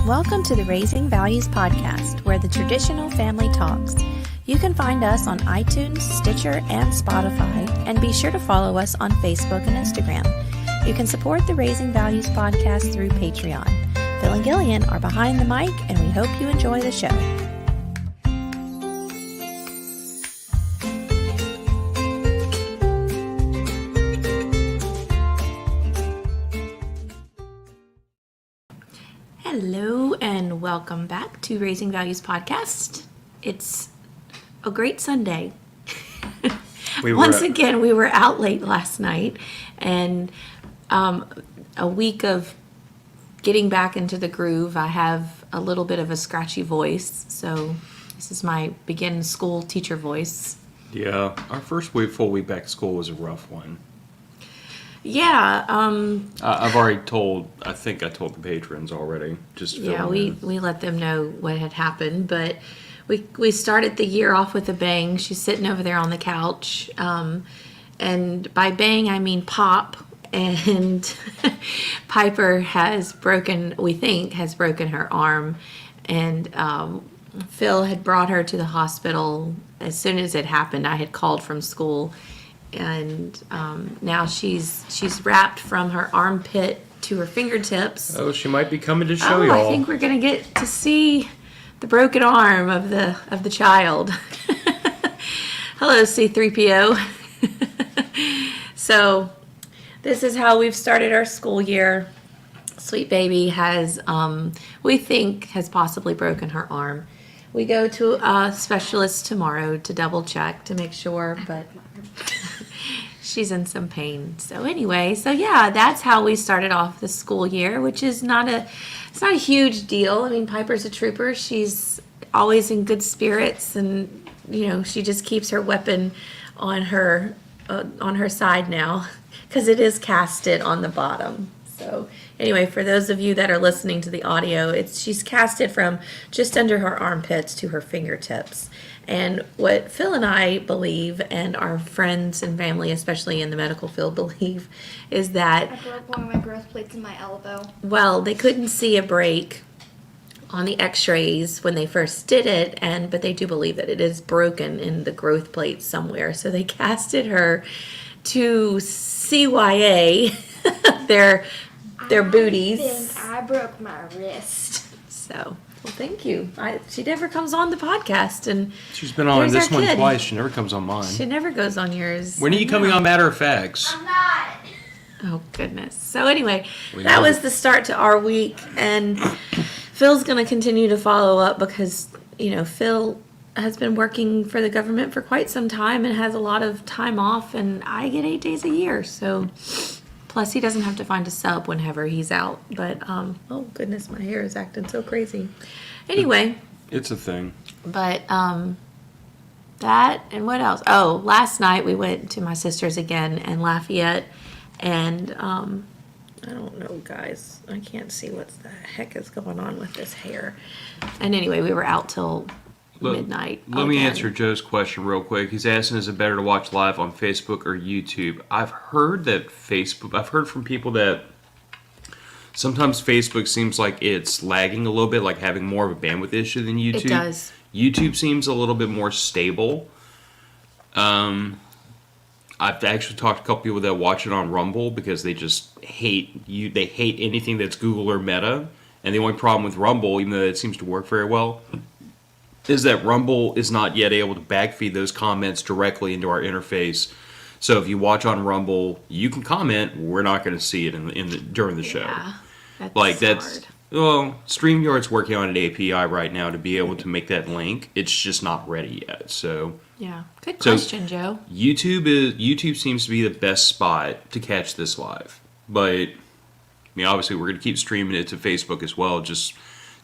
Welcome to the Raising Values podcast, where the traditional family talks. You can find us on iTunes, Stitcher, and Spotify, and be sure to follow us on Facebook and Instagram. You can support the Raising Values podcast through Patreon. Phil and Gillian are behind the mic, and we hope you enjoy the show. Hello and welcome back to Raising Values podcast. It's a great Sunday. Once again, we were out late last night, and a week of getting back into the groove. I have a little bit of a scratchy voice, so this is my begin school teacher voice. Yeah, our first full week back to school was a rough one. Yeah. I think I told the patrons already. We let them know what had happened, but we started the year off with a bang. She's sitting over there on the couch, and by bang I mean pop. And Piper we think has broken her arm, and Phil had brought her to the hospital as soon as it happened. I had called from school. And now she's wrapped from her armpit to her fingertips. Oh, she might be coming to show y'all. I think we're gonna get to see the broken arm of the child. Hello, C-3PO. So this is how we've started our school year. Sweet baby has, we think, has possibly broken her arm. We go to a specialist tomorrow to double check to make sure, but she's in some pain. So anyway, that's how we started off the school year, which is not a huge deal. I mean, Piper's a trooper. She's always in good spirits, and she just keeps her weapon on her side now because it is casted on the bottom. So anyway, for those of you that are listening to the audio, she's casted from just under her armpits to her fingertips. And what Phil and I believe, and our friends and family, especially in the medical field, believe, is that I broke one of my growth plates in my elbow. Well, they couldn't see a break on the x-rays when they first did it, but they do believe that it is broken in the growth plate somewhere. So they casted her to CYA, their booties. I think I broke my wrist. So, well, thank you. She never comes on the podcast, and she's been on this one twice. She never comes on mine. She never goes on yours. When are you coming on Matter of Facts? I'm not. Oh, goodness. So anyway, that was the start to our week, and Phil's going to continue to follow up because, Phil has been working for the government for quite some time and has a lot of time off, and I get 8 days a year, so plus he doesn't have to find a sub whenever he's out. But oh goodness, my hair is acting so crazy. Anyway, it's a thing. But that, and what else? Oh, last night we went to my sister's again in Lafayette, and I don't know, guys, I can't see what the heck is going on with this hair. And anyway, we were out till midnight. Let me answer Joe's question real quick. He's asking, is it better to watch live on Facebook or YouTube? I've heard from people that sometimes Facebook seems like it's lagging a little bit, like having more of a bandwidth issue than YouTube. It does. YouTube seems a little bit more stable. I've actually talked to a couple people that watch it on Rumble because they just hate you. They hate anything that's Google or Meta. And the only problem with Rumble, even though it seems to work very well, is that Rumble is not yet able to backfeed those comments directly into our interface. So if you watch on Rumble, you can comment. We're not going to see it during the show. Yeah, that's hard. Well, StreamYard's working on an API right now to be able to make that link. It's just not ready yet. So yeah, good question, Joe. YouTube seems to be the best spot to catch this live, but I mean, obviously we're going to keep streaming it to Facebook as well, just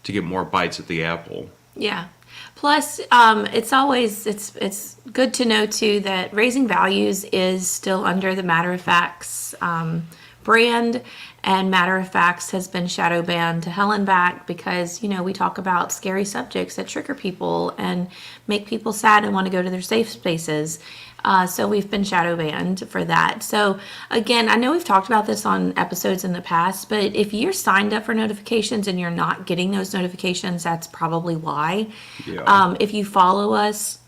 to get more bites at the apple. Yeah. Plus, it's good to know, too, that Raising Values is still under the Matter of Facts brand, and Matter of Facts has been shadow banned to hell and back because, we talk about scary subjects that trigger people and make people sad and want to go to their safe spaces. So we've been shadow banned for that. So again, I know we've talked about this on episodes in the past, but if you're signed up for notifications and you're not getting those notifications, that's probably why. Yeah. If you follow us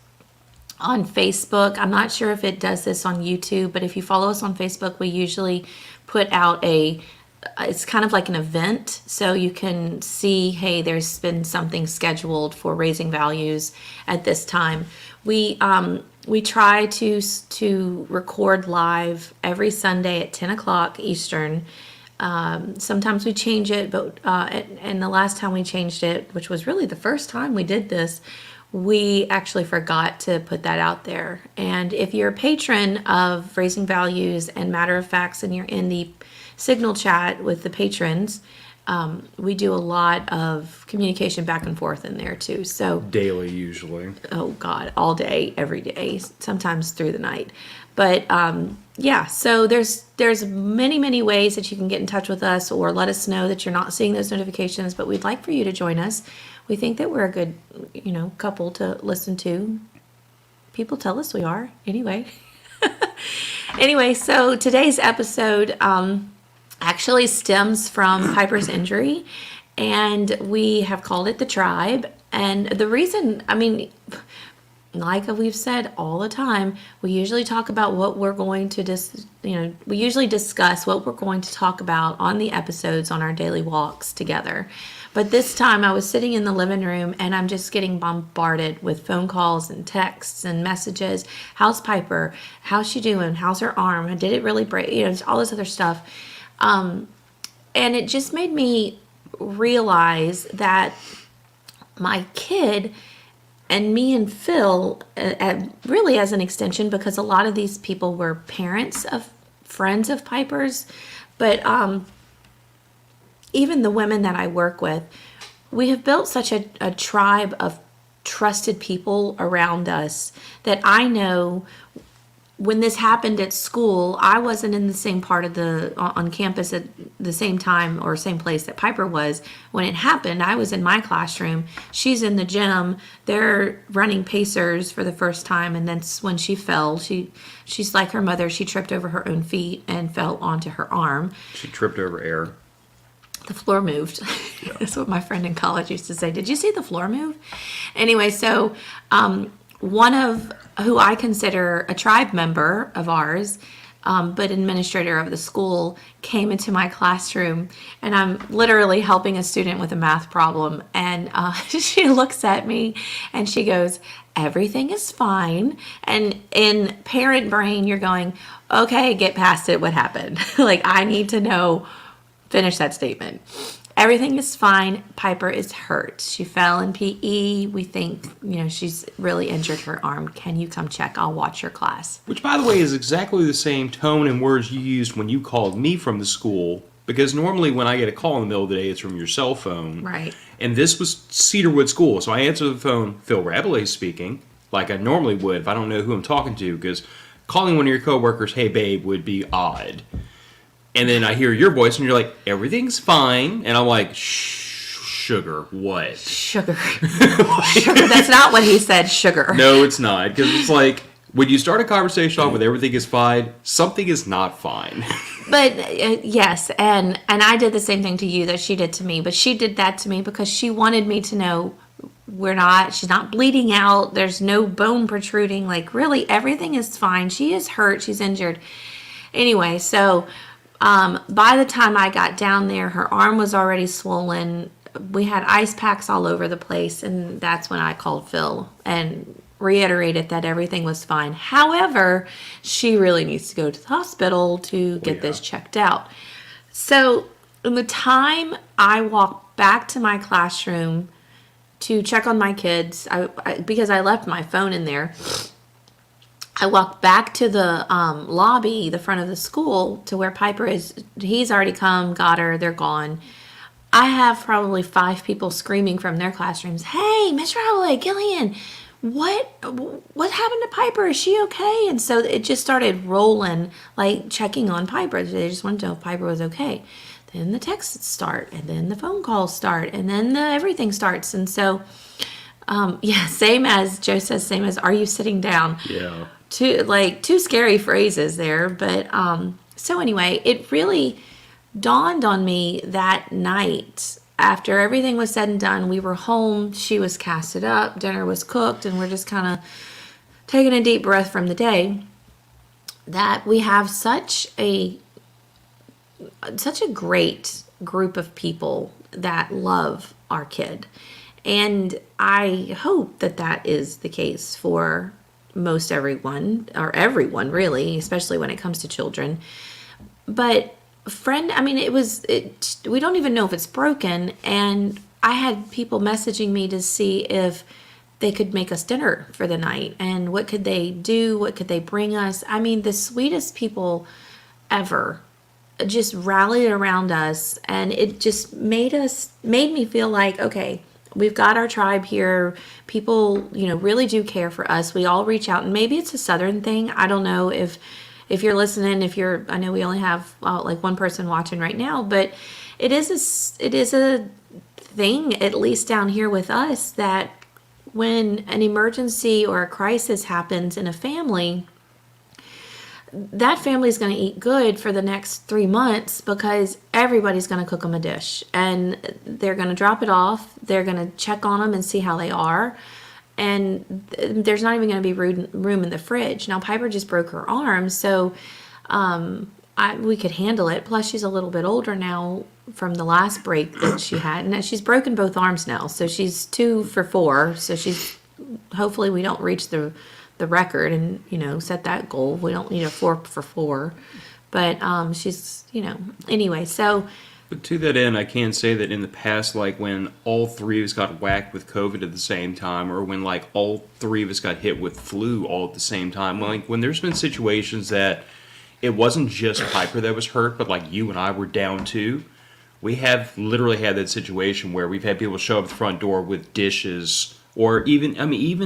on Facebook, I'm not sure if it does this on YouTube, but if you follow us on Facebook, we usually put out it's kind of like an event, so you can see, hey, there's been something scheduled for Raising Values at this time. We try to record live every Sunday at 10 o'clock Eastern. Sometimes we change it, but and the last time we changed it, which was really the first time we did this, we actually forgot to put that out there. And if you're a patron of Raising Values and Matter of Facts and you're in the Signal chat with the patrons, we do a lot of communication back and forth in there too. So Daily, usually. oh God, all day, every day, sometimes through the night. But yeah, so there's many ways that you can get in touch with us or let us know that you're not seeing those notifications. But we'd like for you to join us. We think that we're a good, couple to listen to. People tell us we are. Anyway. Anyway, so today's episode actually stems from Piper's injury, and we have called it The Tribe. And the reason, like we've said all the time, we usually talk about what we're going to we usually discuss what we're going to talk about on the episodes on our daily walks together. But this time I was sitting in the living room and I'm just getting bombarded with phone calls and texts and messages. How's Piper? How's she doing? How's her arm? Did it really break? All this other stuff. And it just made me realize that my kid and me and Phil, really as an extension, because a lot of these people were parents of friends of Piper's, but even the women that I work with, we have built such a tribe of trusted people around us that I know when this happened at school, I wasn't in the same part of on campus at the same time or same place that Piper was. When it happened, I was in my classroom. She's in the gym. They're running pacers for the first time. And then when she fell, she's like her mother. She tripped over her own feet and fell onto her arm. She tripped over air. The floor moved. Yeah. That's what my friend in college used to say. Did you see the floor move? Anyway, so one of who I consider a tribe member of ours, but administrator of the school, came into my classroom, and I'm literally helping a student with a math problem, and she looks at me and she goes, "Everything is fine." And in parent brain, you're going, "Okay, get past it. What happened?" Like, I need to know. Finish that statement. Everything is fine. Piper is hurt. She fell in PE. We think, she's really injured her arm. Can you come check? I'll watch your class. Which, by the way, is exactly the same tone and words you used when you called me from the school. Because normally when I get a call in the middle of the day, it's from your cell phone. Right. And this was Cedarwood School. So I answer the phone, Phil Rabelais speaking, like I normally would if I don't know who I'm talking to. Because calling one of your coworkers, "Hey, babe," would be odd. And then I hear your voice, and you're like, "Everything's fine." And I'm like, "Sugar, what?" Sugar. Sugar. That's not what he said, sugar. No, it's not. Because it's like, when you start a conversation off with "everything is fine," something is not fine. But yes, and I did the same thing to you that she did to me. But she did that to me because she wanted me to know she's not bleeding out. There's no bone protruding. Like, really, everything is fine. She is hurt. She's injured. Anyway, so by the time I got down there, her arm was already swollen. We had ice packs all over the place, and that's when I called Phil and reiterated that everything was fine. However, she really needs to go to the hospital to get this checked out. So in the time I walked back to my classroom to check on my kids, because I left my phone in there, I walked back to the lobby, the front of the school, to where Piper is. He's already come, got her, they're gone. I have probably 5 people screaming from their classrooms, "Hey, Mr. Howley, Gillian, what happened to Piper? Is she okay?" And so it just started rolling, like checking on Piper. They just wanted to know if Piper was okay. Then the texts start, and then the phone calls start, and then everything starts. And so, same as Joe says, same as, "Are you sitting down?" Yeah. two scary phrases there. But so anyway, it really dawned on me that night after everything was said and done. We were home. She was casted up. Dinner was cooked, and we're just kind of taking a deep breath from the day. That we have such a great group of people that love our kid. And I hope that that is the case for most everyone, or everyone really, especially when it comes to children. But we don't even know if it's broken. And I had people messaging me to see if they could make us dinner for the night and what could they do, what could they bring us. I mean, the sweetest people ever just rallied around us, and it just made me feel like, okay, we've got our tribe here. People, really do care for us. We all reach out, and maybe it's a Southern thing. I don't know if you're listening, I know we only have like one person watching right now, but it is a thing, at least down here with us, that when an emergency or a crisis happens in a family, that family's going to eat good for the next 3 months because everybody's going to cook them a dish, and they're going to drop it off. They're going to check on them and see how they are. And there's not even going to be room in the fridge. Now, Piper just broke her arm, so we could handle it. Plus, she's a little bit older now from the last break that she had. And she's broken both arms now, so she's 2 for 4. So hopefully we don't reach the record and, set that goal. We don't need a 4 for 4. But she's, anyway, so... But to that end, I can say that in the past, like when all 3 of us got whacked with COVID at the same time, or when like all 3 of us got hit with flu all at the same time, like when there's been situations that it wasn't just Piper that was hurt, but like you and I were down too. We have literally had that situation where we've had people show up at the front door with dishes, or even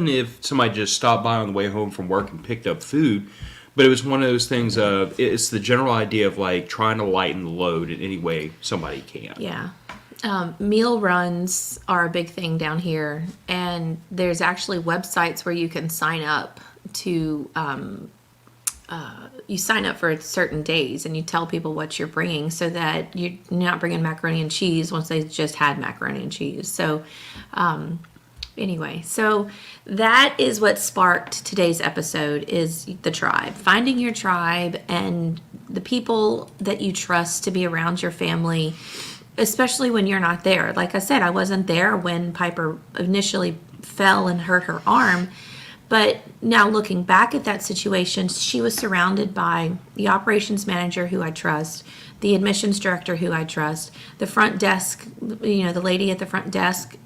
if somebody just stopped by on the way home from work and picked up food. But it was one of those things of, it's the general idea of like trying to lighten the load in any way somebody can. Yeah. Meal runs are a big thing down here. And there's actually websites where you can sign up to, you sign up for certain days and you tell people what you're bringing so that you're not bringing macaroni and cheese once they just had macaroni and cheese. So, anyway, so that is what sparked today's episode, is the tribe. Finding your tribe and the people that you trust to be around your family, especially when you're not there. Like I said, I wasn't there when Piper initially fell and hurt her arm. But now looking back at that situation, she was surrounded by the operations manager who I trust, the admissions director who I trust, the front desk, the lady at the front desk,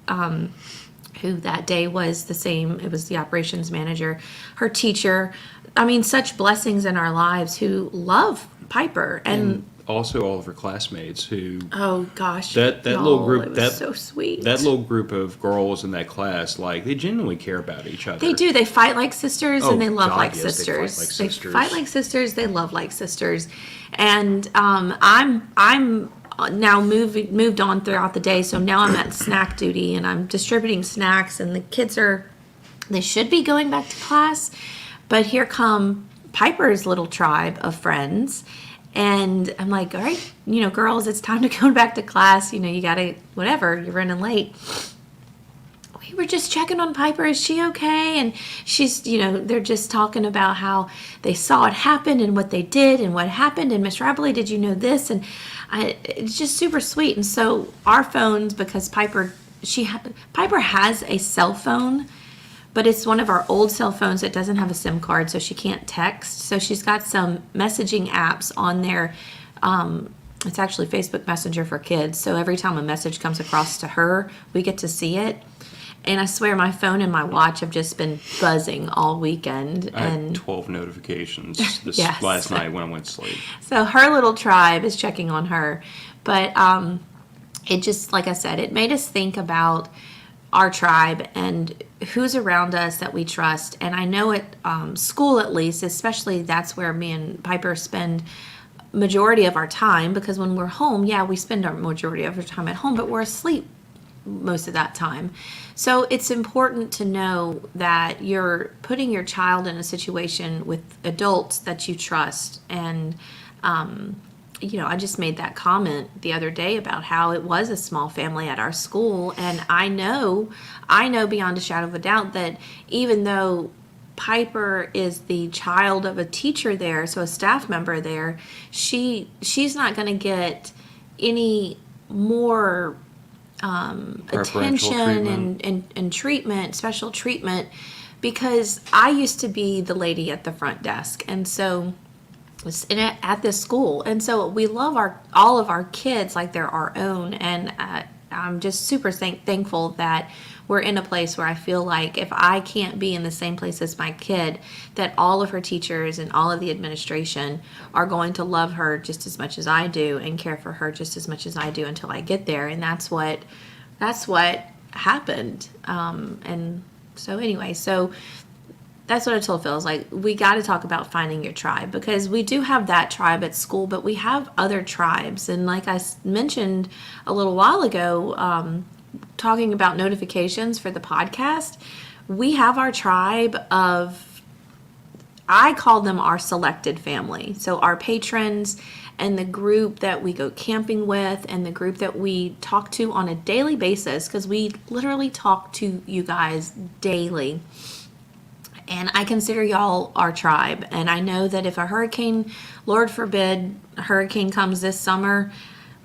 who that day was the same. It was the operations manager, her teacher. I mean, such blessings in our lives who love Piper. And also all of her classmates who... Oh, gosh. That little group... It was so sweet. That little group of girls in that class, like, they genuinely care about each other. They do. They fight like sisters, and they love like yes, sisters. They fight like sisters. They love like sisters. And I'm now moved on throughout the day, so now I'm at snack duty and I'm distributing snacks, and the kids they should be going back to class, but here come Piper's little tribe of friends, and I'm like, all right, girls, it's time to go back to class. You gotta, whatever, you're running late. We were just checking on Piper. Is she okay? And she's, they're just talking about how they saw it happen and what they did and what happened. And Miss Rabley, did you know this? And it's just super sweet. And so our phones, because Piper has a cell phone, but it's one of our old cell phones that doesn't have a SIM card, so she can't text. So she's got some messaging apps on there. It's actually Facebook Messenger for kids. So every time a message comes across to her, we get to see it. And I swear my phone and my watch have just been buzzing all weekend. I had And 12 notifications Yes. last night when I went to sleep. so her little tribe is checking on her. But it just, like I said, it made us think about our tribe and who's around us that we trust. And I know at school, at least, especially, that's where me and Piper spend majority of our time, because when we're home, we spend our majority of our time at home, but we're asleep most of that time. So it's important to know that you're putting your child in a situation with adults that you trust. And, I just made that comment the other day about how it was a small family at our school. And I know beyond a shadow of a doubt that even though Piper is the child of a teacher there, so a staff member there, she's not going to get any more attention and treatment, special treatment, because I used to be the lady at the front desk, and so at this school, and so we love all of our kids like they're our own, and I'm just super thankful that we're in a place where I feel like if I can't be in the same place as my kid, that all of her teachers and all of the administration are going to love her just as much as I do and care for her just as much as I do until I get there. And that's what happened. And so anyway, that's what I told Phil. I was like, we got to talk about finding your tribe, because we do have that tribe at school, but we have other tribes. And like I mentioned a little while ago, talking about notifications for the podcast, we have our tribe of, I call them our selected family. So our patrons and the group that we go camping with and the group that we talk to on a daily basis, because we literally talk to you guys daily. And I consider y'all our tribe. And I know that if a hurricane, Lord forbid, a hurricane comes this summer,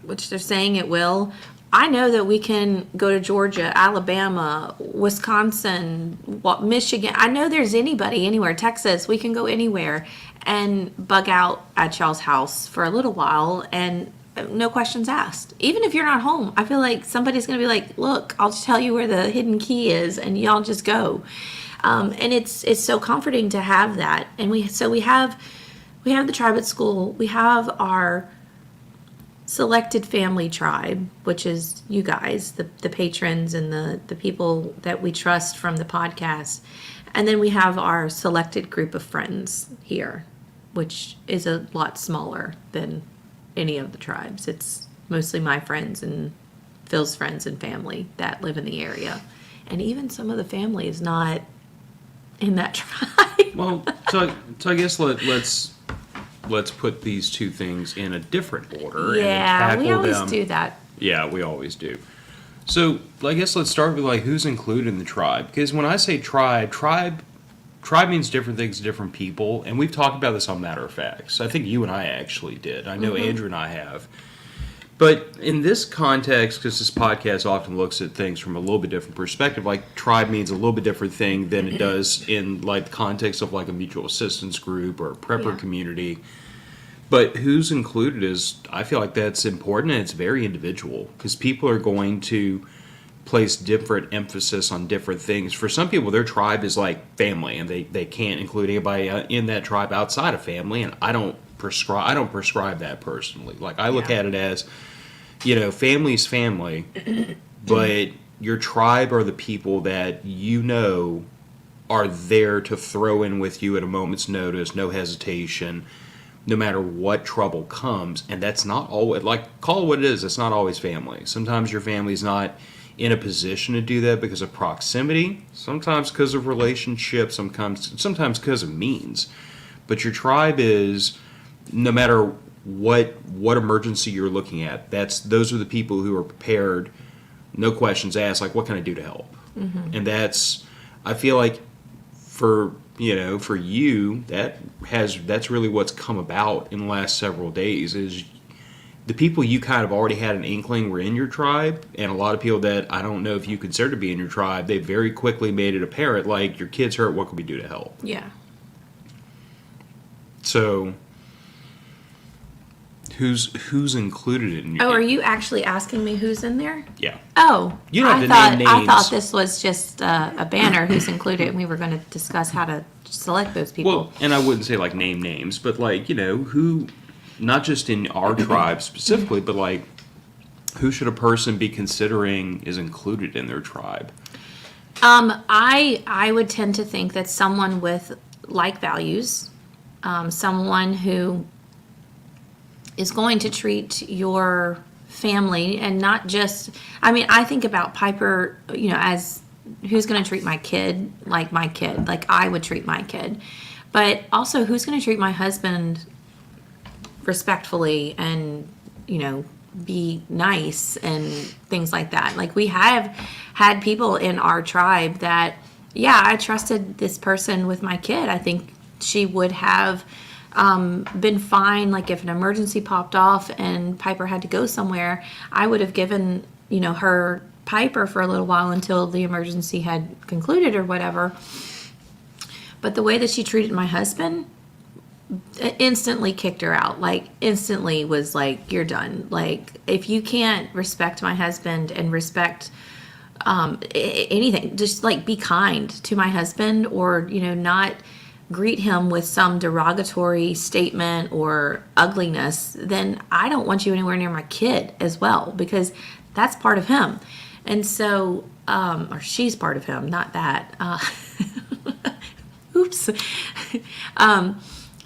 which they're saying it will, I know that we can go to Georgia, Alabama, Wisconsin, Michigan. I know there's anybody anywhere, Texas. We can go anywhere and bug out at y'all's house for a little while and no questions asked. Even if you're not home, I feel like somebody's going to be like, look, I'll just tell you where the hidden key is and y'all just go. And it's so comforting to have that. And we have the tribe at school. We have our selected family tribe, which is you guys, the patrons and the people that we trust from the podcast. And then we have our selected group of friends here, which is a lot smaller than any of the tribes. It's mostly my friends and Phil's friends and family that live in the area. And even some of the family is not in that tribe. Well, so I guess let's put these two things in a different order. Yeah, and we always them. do that. Yeah, we always do. So I guess let's start with like who's included in the tribe. Because when I say tribe means different things to different people, and we've talked about this on Matter of Facts. I think you and I actually did. I know Andrew and I have. But in this context, because this podcast often looks at things from a little bit different perspective, like tribe means a little bit different thing than it does in like the context of like a mutual assistance group or a prepper community. But who's included is, I feel like that's important, and it's very individual because people are going to place different emphasis on different things. For some people, their tribe is like family, and they can't include anybody in that tribe outside of family. And I don't prescribe that personally. Like I look at it as, family's family, but your tribe are the people that are there to throw in with you at a moment's notice, no hesitation, no matter what trouble comes. And that's not always, like, call it what it is, it's not always family. Sometimes your family's not in a position to do that because of proximity, sometimes because of relationships, sometimes because of means. But your tribe is, no matter what emergency you're looking at, those are the people who are prepared, no questions asked, like, what can I do to help? And I feel like for you, that's really what's come about in the last several days is the people you kind of already had an inkling were in your tribe, and a lot of people that I don't know if you consider to be in your tribe, they very quickly made it apparent, like, your kid's hurt, what can we do to help? Yeah. So who's included in your are you actually asking me who's in there? Yeah. Oh, You don't have to name I names. thought this was just a banner who's included, and we were going to discuss how to select those people. Well, and I wouldn't say like name names, but like, who, not just in our tribe specifically, but like who should a person be considering is included in their tribe? I would tend to think that someone with like values, someone who is going to treat your family, and not just, I mean, I think about Piper, as who's going to treat my kid, like I would treat my kid, but also who's going to treat my husband respectfully and, be nice and things like that. Like, we have had people in our tribe that, yeah, I trusted this person with my kid. I think she would have been fine. Like, if an emergency popped off and Piper had to go somewhere, I would have given, her Piper for a little while until the emergency had concluded or whatever. But the way that she treated my husband, instantly kicked her out. Like, instantly was like, you're done. Like, if you can't respect my husband and respect anything, just like be kind to my husband, or not greet him with some derogatory statement or ugliness, then I don't want you anywhere near my kid as well, because that's part of him. And so or she's part of him, not that oops.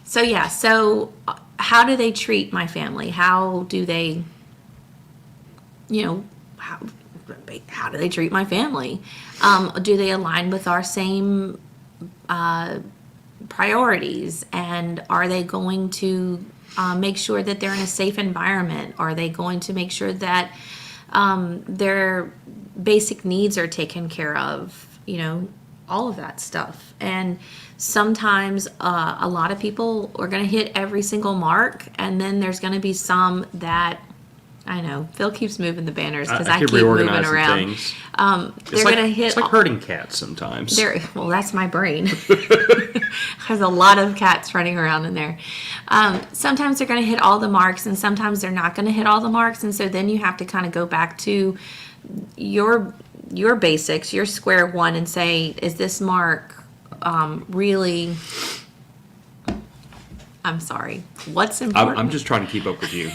So yeah, so how do they treat my family? How do they, how do they treat my family? Do they align with our same priorities? And are they going to make sure that they're in a safe environment? Are they going to make sure that their basic needs are taken care of? All of that stuff. And sometimes a lot of people are going to hit every single mark, and then there's going to be some that, I know, Phil keeps moving the banners because I keep moving around. Things. They're going to hit. It's like herding cats sometimes. Well, that's my brain. There's a lot of cats running around in there. Sometimes they're going to hit all the marks, and sometimes they're not going to hit all the marks, and so then you have to kind of go back to your basics, your square one, and say, is this mark really, I'm sorry, what's important? I'm just trying to keep up with you.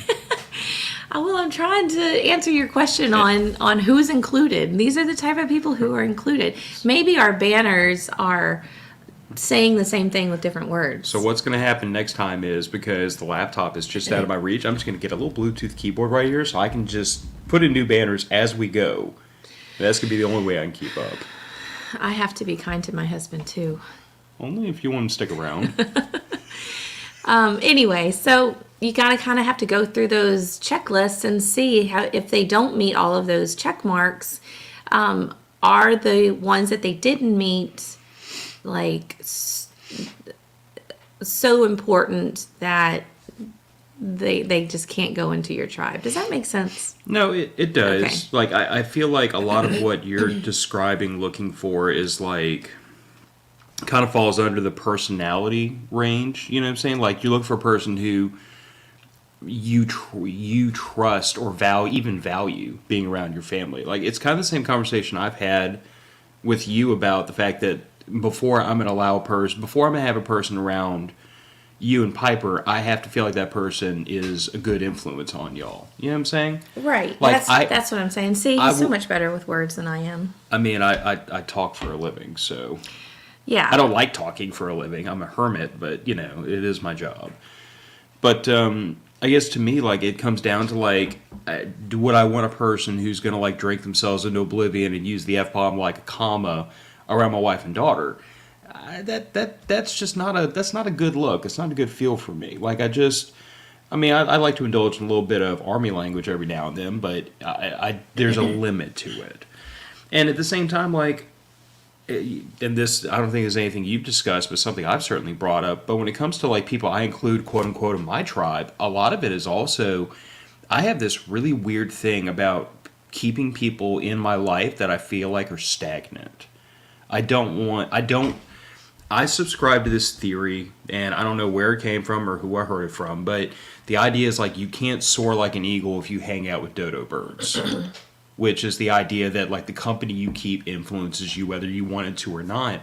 Well, I'm trying to answer your question on who's included. These are the type of people who are included. Maybe our banners are saying the same thing with different words. So what's going to happen next time is, because the laptop is just out of my reach, I'm just going to get a little Bluetooth keyboard right here so I can just put in new banners as we go. That's going to be the only way I can keep up. I have to be kind to my husband, too. Only if you want him to stick around. Anyway, so you gotta kind of have to go through those checklists and see how, if they don't meet all of those check marks, are the ones that they didn't meet like so important that they just can't go into your tribe. Does that make sense? No, it does. Okay. Like, I feel like a lot of what you're describing, looking for, is like, kind of falls under the personality range. You know what I'm saying? Like, you look for a person who you trust or value being around your family. Like, it's kind of the same conversation I've had with you about the fact that before I'm going to have a person around you and Piper, I have to feel like that person is a good influence on y'all. You know what I'm saying? Right. Like, that's what I'm saying. See, he's so much better with words than I am. I mean, I talk for a living, so yeah. I don't like talking for a living. I'm a hermit, but it is my job. But I guess to me, like, it comes down to like, would I want a person who's going to like drink themselves into oblivion and use the F-bomb like a comma around my wife and daughter? That's just not a good look. It's not a good feel for me. Like, I like to indulge in a little bit of army language every now and then, but there's a limit to it. And at the same time, like, and this, I don't think is anything you've discussed, but something I've certainly brought up. But when it comes to like people I include, quote unquote, in my tribe, a lot of it is also, I have this really weird thing about keeping people in my life that I feel like are stagnant. I subscribe to this theory, and I don't know where it came from or who I heard it from, but the idea is like you can't soar like an eagle if you hang out with dodo birds, which is the idea that like the company you keep influences you whether you want it to or not.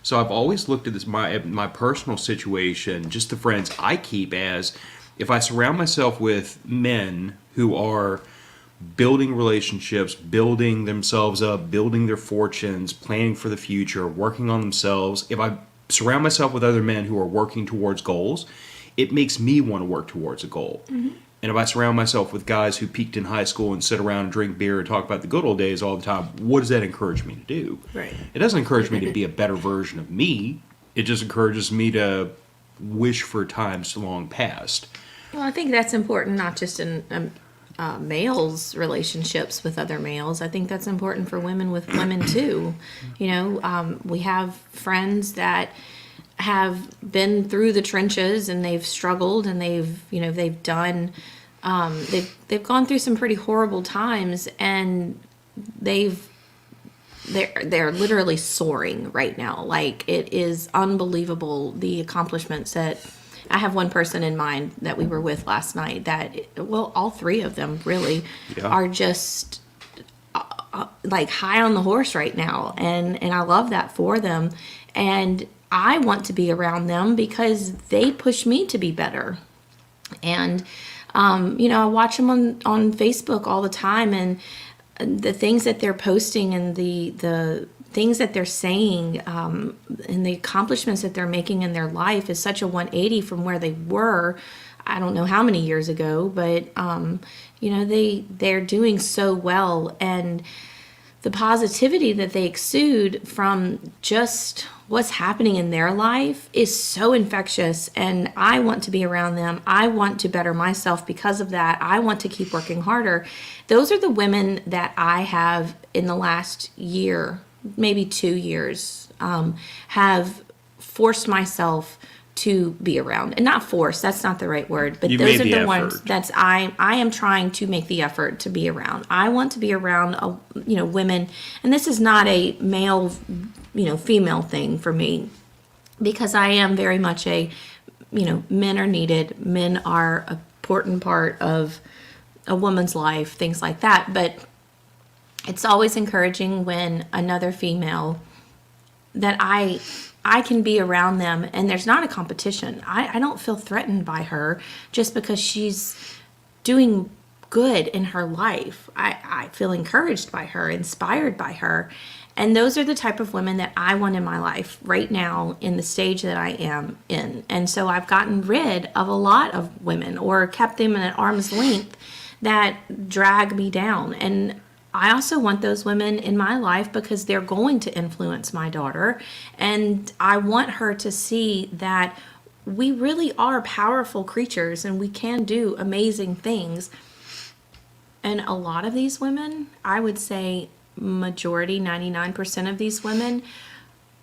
So I've always looked at this, my personal situation, just the friends I keep, as if I surround myself with men who are building relationships, building themselves up, building their fortunes, planning for the future, working on themselves. If I surround myself with other men who are working towards goals, it makes me want to work towards a goal. Mm-hmm. And if I surround myself with guys who peaked in high school and sit around and drink beer and talk about the good old days all the time, what does that encourage me to do? Right. It doesn't encourage me to be a better version of me. It just encourages me to wish for times long past. Well, I think that's important, not just in males' relationships with other males. I think that's important for women with women too. We have friends that have been through the trenches and they've struggled and they've done they've gone through some pretty horrible times, and they're literally soaring right now. Like, it is unbelievable, the accomplishments that I have. One person in mind that we were with last night that, well, all three of them really are just like high on the horse right now, and I love that for them, and I want to be around them because they push me to be better. And I watch them on Facebook all the time, and the things that they're posting and the things that they're saying, and the accomplishments that they're making in their life is such a 180 from where they were, I don't know how many years ago, but they're doing so well, and the positivity that they exude from just what's happening in their life is so infectious, and I want to be around them. I want to better myself because of that. I want to keep working harder. Those are the women that I have in the last year, maybe 2 years, have forced myself to be around. And not force, that's not the right word, but those are the ones that's I am trying to make the effort to be around. I want to be around women, and this is not a male female thing for me, because I am very much a men are needed, men are an important part of a woman's life, things like that. But it's always encouraging when another female that I can be around them, and there's not a competition. I don't feel threatened by her just because she's doing good in her life. I feel encouraged by her, inspired by her. And those are the type of women that I want in my life right now in the stage that I am in. And so I've gotten rid of a lot of women, or kept them at arm's length, that drag me down. And I also want those women in my life because they're going to influence my daughter. And I want her to see that we really are powerful creatures and we can do amazing things. And a lot of these women, I would say majority, 99% of these women,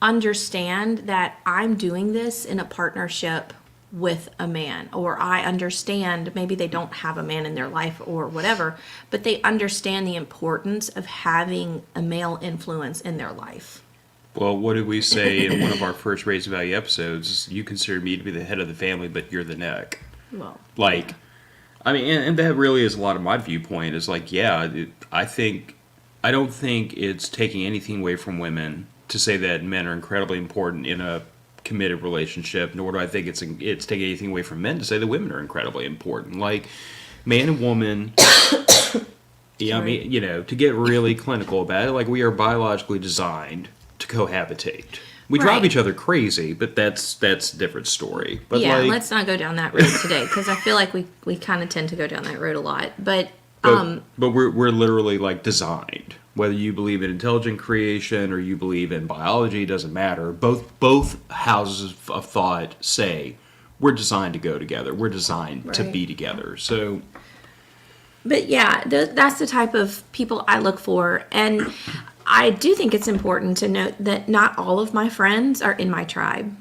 understand that I'm doing this in a partnership with a man, or I understand maybe they don't have a man in their life or whatever, but they understand the importance of having a male influence in their life. Well, what did we say in one of our first Raise Value episodes? You consider me to be the head of the family, but you're the neck. Well, like, yeah. I mean, and that really is a lot of my viewpoint. Is like, I don't think it's taking anything away from women to say that men are incredibly important in a committed relationship, nor do I think it's taking anything away from men to say that women are incredibly important. Like, man and woman, I mean, to get really clinical about it, like, we are biologically designed to cohabitate. We drive each other crazy, but that's a different story. But yeah, let's not go down that road today, because I feel like we kind of tend to go down that road a lot. But we're literally like designed. Whether you believe in intelligent creation or you believe in biology, doesn't matter. Both houses of thought say we're designed to go together. We're designed to be together. So, but yeah, that's the type of people I look for, and I do think it's important to note that not all of my friends are in my tribe.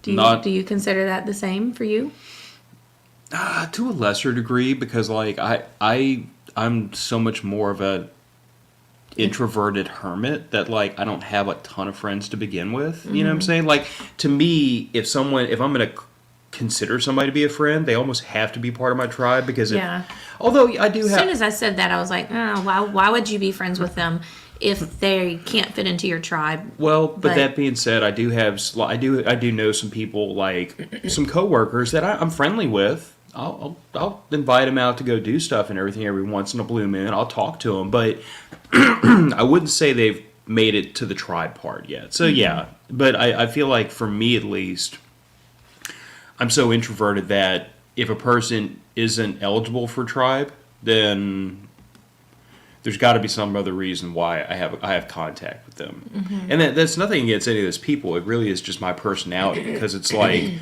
Do you consider that the same for you? To a lesser degree, because like I'm so much more of a introverted hermit that like I don't have a ton of friends to begin with. You know what I'm saying? Like, to me, if I'm going to consider somebody to be a friend, they almost have to be part of my tribe, because although I do have. As soon as I said that, I was like, oh, why would you be friends with them if they can't fit into your tribe? Well, but that being said, I do know some people, like some coworkers that I'm friendly with. I'll invite them out to go do stuff and everything every once in a blue moon. I'll talk to them, but I wouldn't say they've made it to the tribe part yet. So yeah, but I feel like for me at least, I'm so introverted that if isn't eligible for tribe, then there's got to be some other reason why I have contact with them. And that's nothing against any of those people. It really is just my personality, because it's like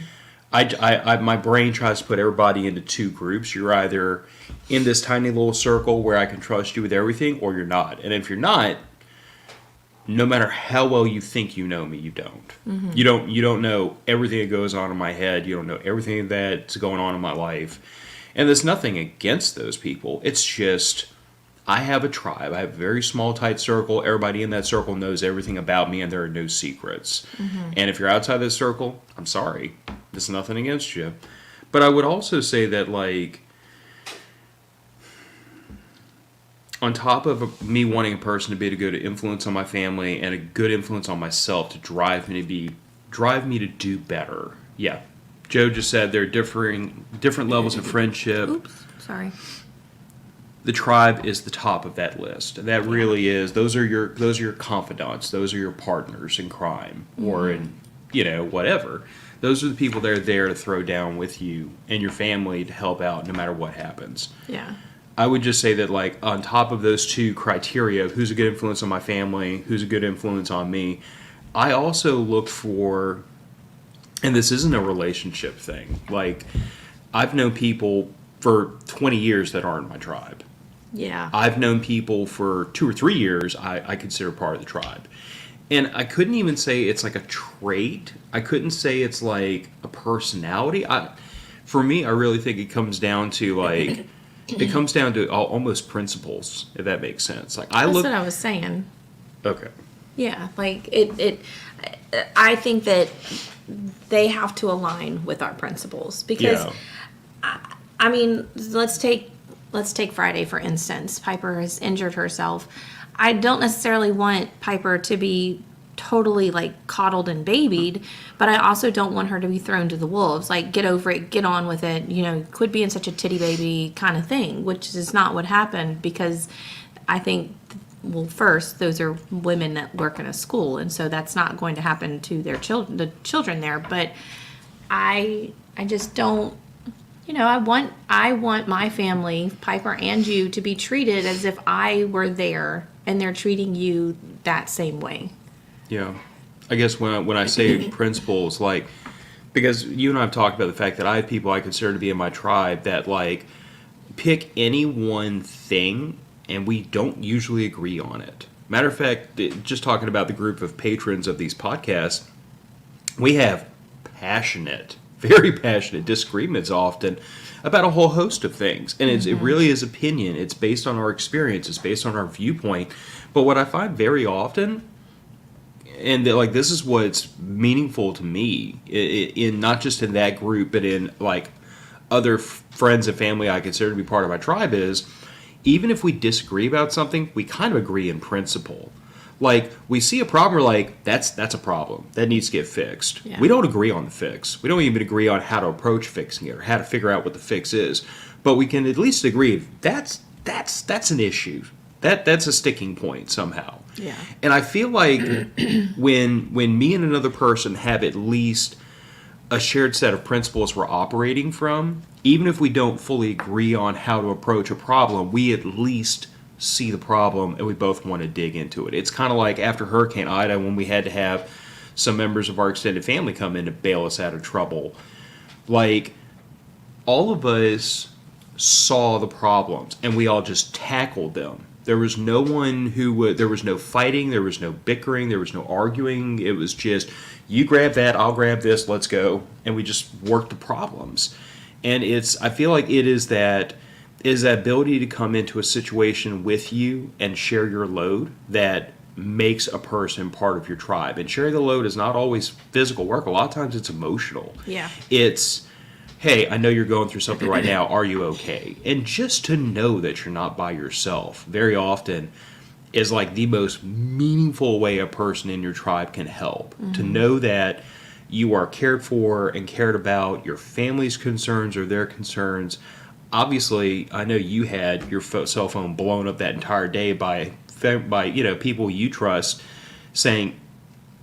my brain tries to put everybody into two groups. You're either in this tiny little circle where I can trust you with everything, or you're not. And if you're not, no matter how well you think you know me, you don't. You don't know everything that goes on in my head. You don't know everything that's going on in my life. And there's nothing against those people. It's just, I have a tribe. I have a very small, tight circle. Everybody in that circle knows everything about me, and there are no secrets. And if you're outside this circle, I'm sorry. There's nothing against you. But I would also say that, like, on top of me wanting a person to be a good influence on my family and a good influence on myself to drive me to do better. Yeah, Joe just said there are different levels of friendship. Oops, sorry. The tribe is the top of that list. That really is. Those are your confidants. Those are your partners in crime or in whatever. Those are the people that are there to throw down with you and your family to help out no matter what happens. Yeah. I would just say that, like, on top of those two criteria of who's a good influence on my family, who's a good influence on me, I also look for, and this isn't a relationship thing, like, I've known people for 20 years that aren't my tribe. Yeah. I've known people for 2 or 3 years I consider part of the tribe. And I couldn't even say it's like a trait. I couldn't say it's like a personality. For me, I really think it comes down to, like, it comes down to almost principles, if that makes sense. Like, That's what I was saying. Okay. Yeah, like I think that they have to align with our principles because, I mean, let's take Friday for instance. Piper has injured herself. I don't necessarily want Piper to be totally like coddled and babied, but I also don't want her to be thrown to the wolves. Like, get over it, get on with it, quit being such a titty baby kind of thing, which is not what happened because I think, well, first, those are women that work in a school, and so that's not going to happen to their children, the children there. But I just don't, I want my family, Piper and you, to be treated as if I were there, and they're treating you that same way. Yeah. I guess when I say principles, like, because you and I have talked about the fact that I have people I consider to be in my tribe that, like, pick any one thing and we don't usually agree on it. Matter of fact, just talking about the group of patrons of these podcasts, we have very passionate disagreements often about a whole host of things. And it really is opinion. It's based on our experience. It's based on our viewpoint. But what I find very often, and like, this is what's meaningful to me, in not just in that group, but in, like, other friends and family I consider to be part of my tribe, is even if we disagree about something, we kind of agree in principle. Like, we see a problem, we're like, that's a problem. That needs to get fixed. Yeah. We don't agree on the fix. We don't even agree on how to approach fixing it or how to figure out what the fix is. But we can at least agree that's an issue. That's a sticking point somehow. Yeah. And I feel like when me and another person have at least a shared set of principles we're operating from, even if we don't fully agree on how to approach a problem, we at least see the problem and we both want to dig into it. It's kind of like after Hurricane Ida, when we had to have some members of our extended family come in to bail us out of trouble. Like, all of us saw the problems and we all just tackled them. There was no one there was no fighting, there was no bickering, there was no arguing. It was just, you grab that, I'll grab this, let's go. And we just worked the problems. And I feel like it is that ability to come into a situation with you and share your load that makes a person part of your tribe. And sharing the load is not always physical work. A lot of times it's emotional. Yeah. It's, hey, I know you're going through something right now. Are you okay? And just to know that you're not by yourself very often is like the most meaningful way a person in your tribe can help. To know that you are cared for and cared about, your family's concerns or their concerns. Obviously, I know you had your cell phone blown up that entire day by people you trust saying,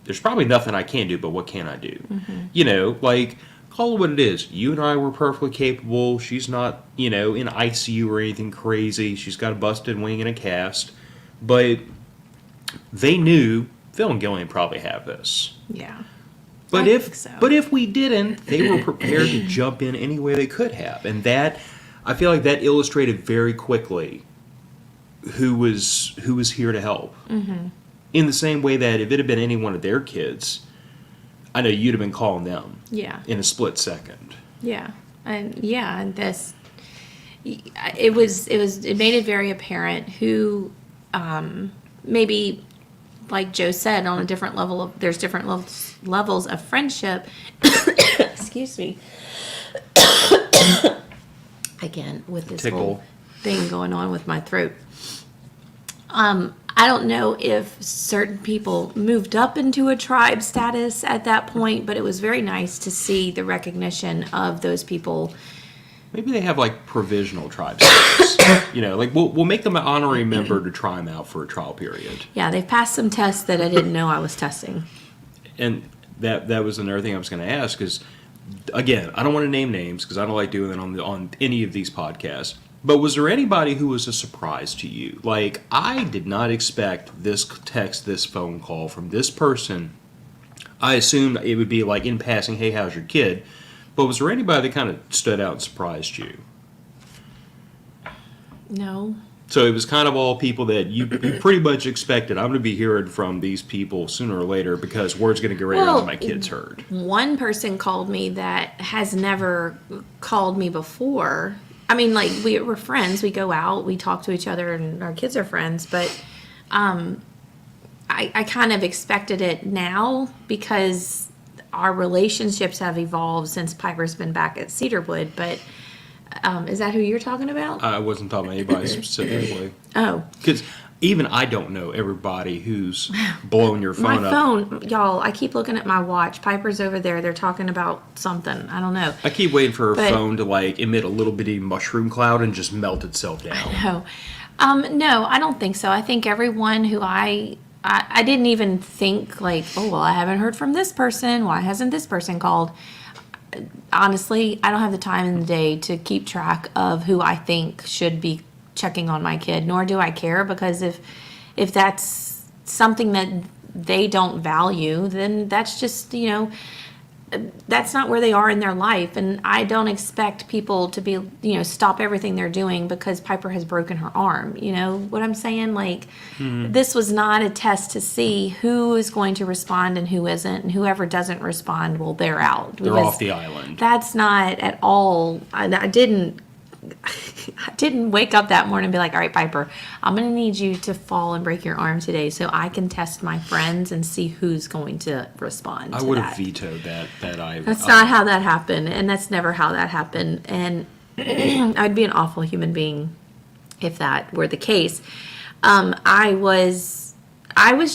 there's probably nothing I can do, but what can I do? Like, call it what it is. You and I were perfectly capable. She's not, in ICU or anything crazy. She's got a busted wing and a cast. But they knew Phil and Gillian probably have this. Yeah. But I think so. But if we didn't, they were prepared to jump in any way they could have. And that, I feel like that illustrated very quickly who was here to help. Mm-hmm. In the same way that if it had been any one of their kids, I know you'd have been calling them. Yeah. In a split second. Yeah. And this, it made it very apparent who, maybe, like Joe said, on a different level there's different levels of friendship. Excuse me. Again, with this Tickle. whole thing going on with my throat. I don't know if certain people moved up into a tribe status at that point, but it was very nice to see the recognition of those people. Maybe they have like provisional tribe status. We'll make them an honorary member to try them out for a trial period. Yeah, they've passed some tests that I didn't know I was testing. And that was another thing I was going to ask is, again, I don't want to name names because I don't like doing that on any of these podcasts. But was there anybody who was a surprise to you? Like, I did not expect this text, this phone call from this person. I assumed it would be like in passing, hey, how's your kid? But was there anybody that kind of stood out and surprised you? No. So it was kind of all people that you pretty much expected. I'm going to be hearing from these people sooner or later because word's going to get ready that my kid's heard. One person called me that has never called me before. I mean, like, we're friends. We go out, we talk to each other, and our kids are friends. But I kind of expected it now because our relationships have evolved since Piper's been back at Cedarwood. But is that who you're talking about? I wasn't talking about anybody specifically. Oh. Because even I don't know everybody who's blowing your phone My up. phone, y'all, I keep looking at my watch. Piper's over there. They're talking about something. I don't know. I keep waiting for her But- phone to like emit a little bitty mushroom cloud and just melt itself down. No. No, I don't think so. I think everyone who I didn't even think like, oh, well, I haven't heard from this person. Why hasn't this person called? Honestly, I don't have the time in the day to keep track of who I think should be checking on my kid, nor do I care, because if that's something that they don't value, then that's just, that's not where they are in their life. And I don't expect people to be, stop everything they're doing because Piper has broken her arm. You know what I'm saying? Like, This was not a test to see who is going to respond and who isn't, and whoever doesn't respond, well, they're out. They're Because off the island. That's not at all. I didn't wake up that morning and be like, all right, Piper, I'm going to need you to fall and break your arm today so I can test my friends and see who's going to respond. I to would that. have vetoed that. That's not how that happened, and that's never how that happened. And I'd be an awful human being if that were the case. I was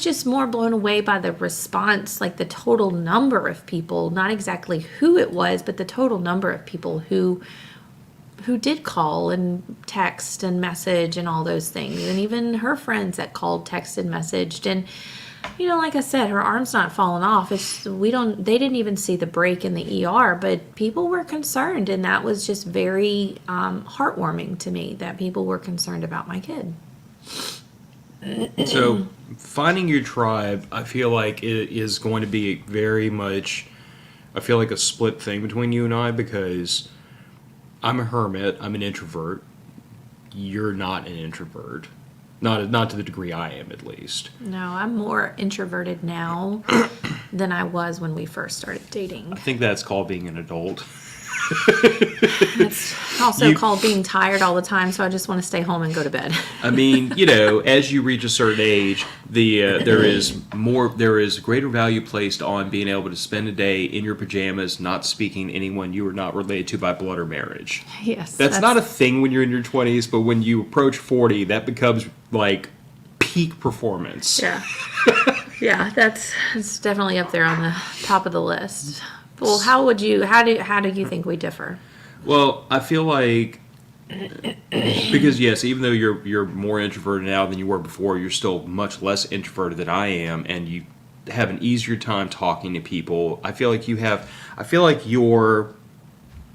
just more blown away by the response, like the total number of people, not exactly who it was, but the total number of people who did call and text and message and all those things. And even her friends that called, texted, messaged. And, like I said, her arm's not falling off. They didn't even see the break in the ER, but people were concerned. And that was just very heartwarming to me that people were concerned about my kid. So, finding your tribe, I feel like it is going to be very much, I feel like a split thing between you and I, because I'm a hermit, I'm an introvert. You're not an introvert. Not to the degree I am, at least. No, I'm more introverted now than I was when we first started dating. I think that's called being an adult. It's also called being tired all the time, so I just want to stay home and go to bed. I mean, as you reach a certain age, there is greater value placed on being able to spend a day in your pajamas, not speaking to anyone you are not related to by blood or marriage. Yes. That's not a thing when you're in your 20s, but when you approach 40, that becomes like peak performance. Yeah. Yeah, it's definitely up there on the top of the list. Well, how do you think we differ? Well, I feel like because yes, even though you're more introverted now than you were before, you're still much less introverted than I am, and have an easier time talking to people. I feel like your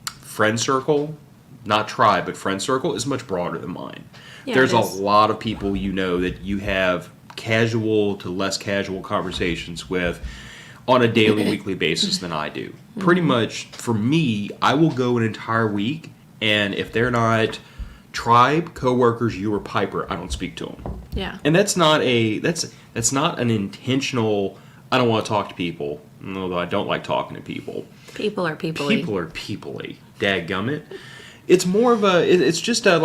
friend circle, not tribe, but friend circle is much broader than mine. Yeah, There's it a is. lot of people that you have casual to less casual conversations with on a daily, weekly basis than I do. Pretty much, for me, I will go an entire week, and if they're not tribe, coworkers, you or Piper, I don't speak to them. Yeah. And that's not an intentional. I don't want to talk to people, although I don't like talking to people. People are people. People are people-y. Dadgummit. It's more of a. It's just a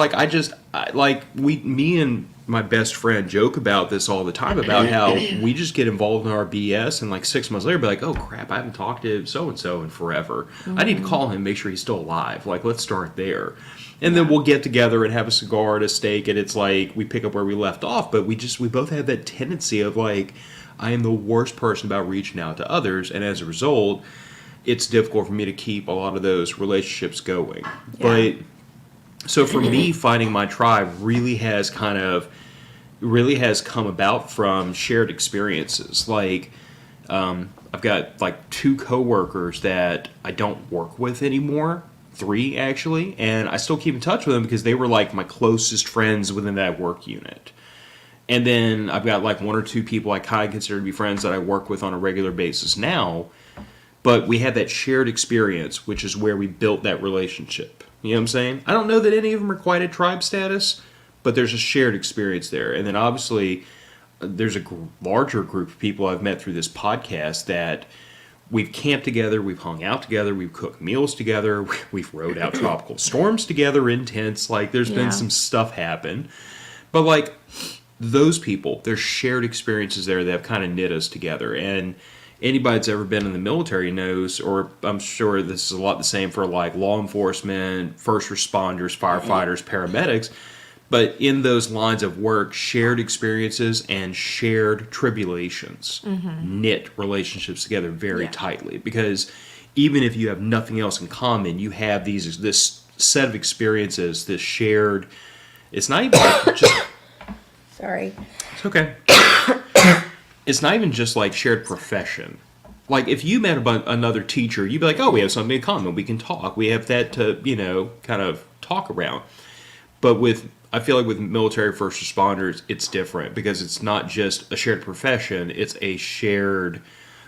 me and my best friend joke about this all the time about how we just get involved in our BS and like 6 months later be like, oh crap, I haven't talked to so and so in forever. I need to call him, make sure he's still alive. Like, let's start there. And then we'll get together and have a cigar and a steak, and it's like we pick up where we left off. But we both have that tendency of like, I am the worst person about reaching out to others, and as a result, it's difficult for me to keep a lot of those relationships going. Yeah. But so for me, finding my tribe really has come about from shared experiences. Like, I've got like 2 coworkers that I don't work with anymore. 3 actually, and I still keep in touch with them because they were like my closest friends within that work unit. And then I've got like 1 or 2 people I kind of consider to be friends that I work with on a regular basis now. But we had that shared experience, which is where we built that relationship. You know what I'm saying? I don't know that any of them are quite at tribe status, but there's a shared experience there. And then obviously there's a larger group of people I've met through this podcast that we've camped together, we've hung out together, we've cooked meals together, we've rode out tropical storms together in tents. Like, there's been some stuff happen. But, like, those people, there's shared experiences there that have kind of knit us together. And anybody that's ever been in the military knows, or I'm sure this is a lot the same for, like, law enforcement, first responders, firefighters, paramedics. But in those lines of work, shared experiences and shared tribulations knit relationships together very tightly. Because even if you have nothing else in common, you have this set of experiences, this shared. It's not even like just. Sorry. It's okay. It's not even just like shared profession. Like, if you met another teacher, you'd be like, oh, we have something in common. We can talk. We have that to, kind of talk around. But I feel like with military first responders, it's different because it's not just a shared profession, it's a shared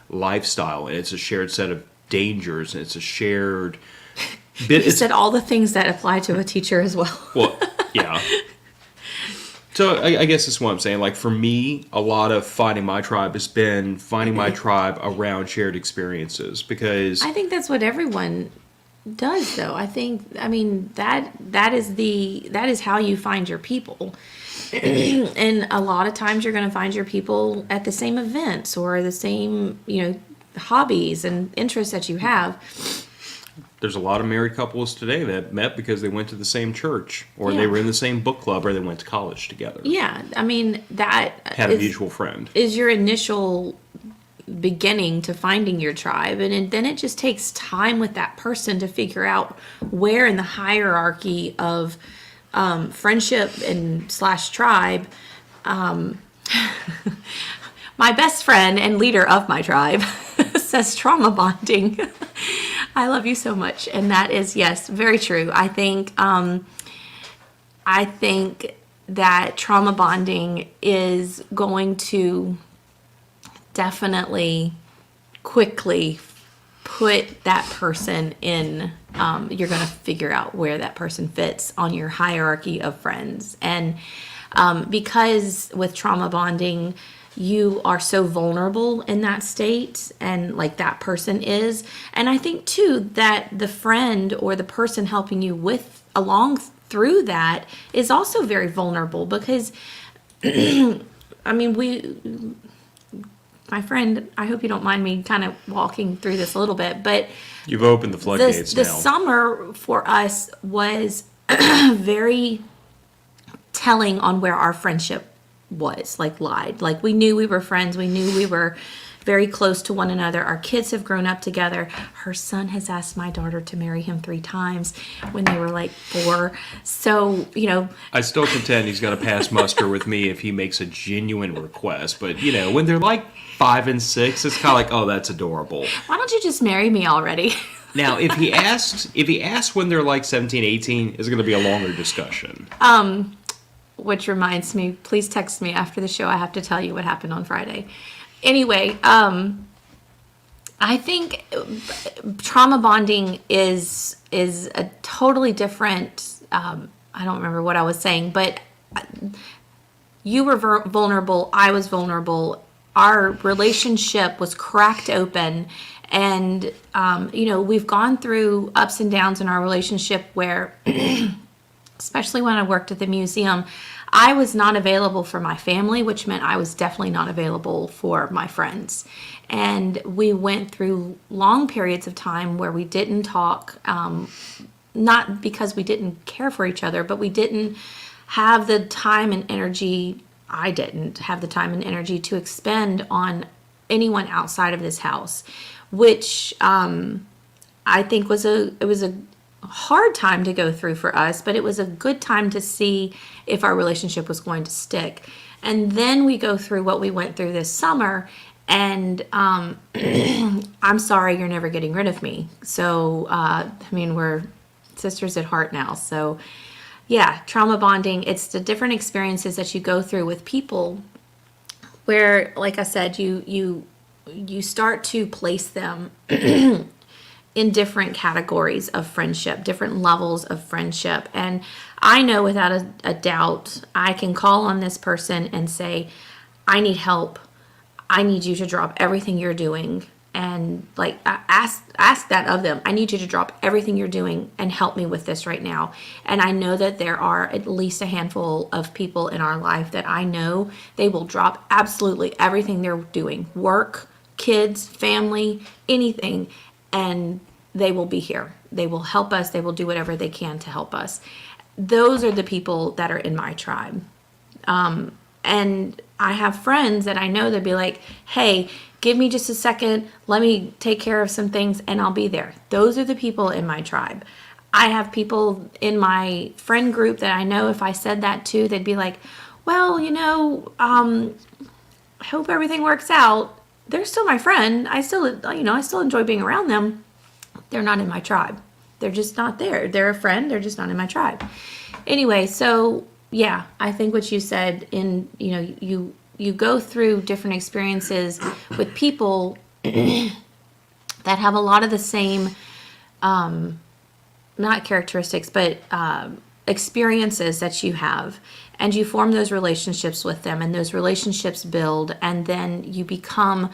lifestyle, and it's a shared set of dangers, and it's a shared bit. You said all the things that apply to a teacher as well. Well, yeah. So I guess that's what I'm saying. Like, for me, a lot of finding my tribe has been finding my tribe around shared experiences, because I think that's what everyone does, though. I mean that is how you find your people. And a lot of times you're going to find your people at the same events or the same, hobbies and interests that you have. there's a lot of married couples today that met because they went to the same church, or Yeah. they were in the same book club, or they went to college together. Yeah, I mean that Had a mutual friend. is your initial beginning to finding your tribe, and then it just takes time with that person to figure out where in the hierarchy of friendship and slash tribe. My best friend and leader of my tribe says trauma bonding. I love you so much, and that is, yes, very true. I think that trauma bonding is going to definitely quickly put that person in, you're going to figure out where that person fits on your hierarchy of friends. And because with trauma bonding, you are so vulnerable in that state, and like that person is. And I think too that the friend or the person helping you with along through that is also very vulnerable, because I mean, my friend, I hope you don't mind me kind of walking through this a little bit, but You've opened the floodgates the now. summer for us was very telling on where our friendship was, lied. Like, we knew we were friends. We knew we were, very close to one another. Our kids have grown up together. Her son has asked my daughter to marry him 3 times when they were like 4. So, you know, I still contend he's going to pass muster with me if he makes a genuine request. But, you know, when they're like 5 and 6, it's kind of like, oh, that's adorable. why don't you just marry me already? Now, if he asks when they're like 17, 18, it's going to be a longer discussion. Which reminds me, please text me after the show. I have to tell you what happened on Friday. Anyway, I think trauma bonding is a totally different. I don't remember what I was saying, but you were vulnerable. I was vulnerable. Our relationship was cracked open, and you know, we've gone through ups and downs in our relationship where, especially when I worked at the museum, I was not available for my family, which meant I was definitely not available for my friends. And we went through long periods of time where we didn't talk, not because we didn't care for each other, but we didn't have the time and energy. I didn't have the time and energy to expend on anyone outside of this house, which I think was a hard time to go through for us, but it was a good time to see if our relationship was going to stick. And then we go through what we went through this summer, and I'm sorry, you're never getting rid of me. So, I mean, we're sisters at heart now. So, yeah, trauma bonding, it's the different experiences that you go through with people where, like I said, you start to place them in different categories of friendship, different levels of friendship. And I know without a doubt, I can call on this person and say, I need help. I need you to drop everything you're doing. And like, ask that of them. I need you to drop everything you're doing and help me with this right now. And I know that there are at least a handful of people in our life that I know they will drop absolutely everything they're doing, work, kids, family, anything, and they will be here. They will help us. They will do whatever they can to help us. Those are the people that are in my tribe. And I have friends that I know that be like, hey, give me just a second. Let me take care of some things and I'll be there. Those are the people in my tribe. I have people in my friend group that I know if I said that to, they'd be like, well, you know, I hope everything works out. They're still my friend. I still enjoy being around them. They're not in my tribe. They're just not there. They're a friend. They're just not in my tribe. Anyway, so yeah, I think what you said you go through different experiences with people that have a lot of the same, not characteristics, but experiences that you have. And you form those relationships with them, and those relationships build, and then you become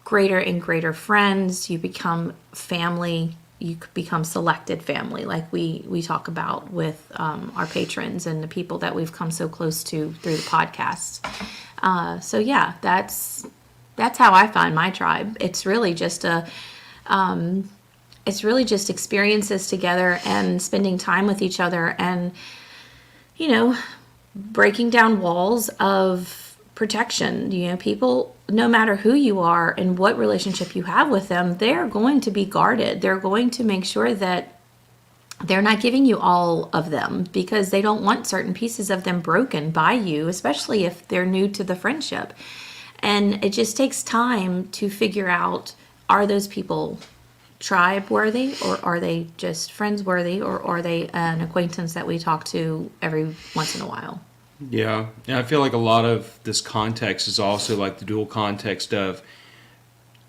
greater and greater friends. You become family. You become selected family, like we talk about with our patrons and the people that we've come so close to through the podcast. So yeah, that's how I find my tribe. It's really just experiences together and spending time with each other, and breaking down walls of protection. People, no matter who you are and what relationship you have with them, they're going to be guarded. They're going to make sure that they're not giving you all of them, because they don't want certain pieces of them broken by you, especially if they're new to the friendship. And it just takes time to figure out, are those people tribe worthy, or are they just friends worthy, or are they an acquaintance that we talk to every once in a while? Yeah, and I feel like a lot of this context is also like the dual context of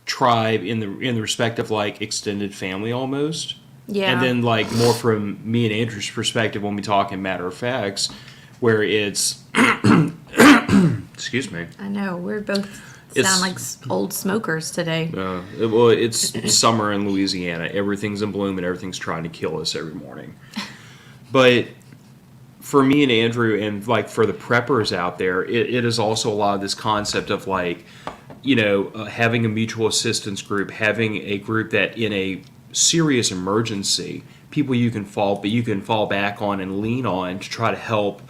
tribe in the respect of like extended family almost. Yeah. And then like more from me and Andrew's perspective when we talk in matter of facts, where it's excuse me. I know, we're both sound like old smokers today. Well, it's summer in Louisiana. Everything's in bloom and everything's trying to kill us every morning. But for me and Andrew, and like for the preppers out there, it is also a lot of this concept of like, having a mutual assistance group, having a group that in a serious emergency, people you can fall back on and lean on to try to help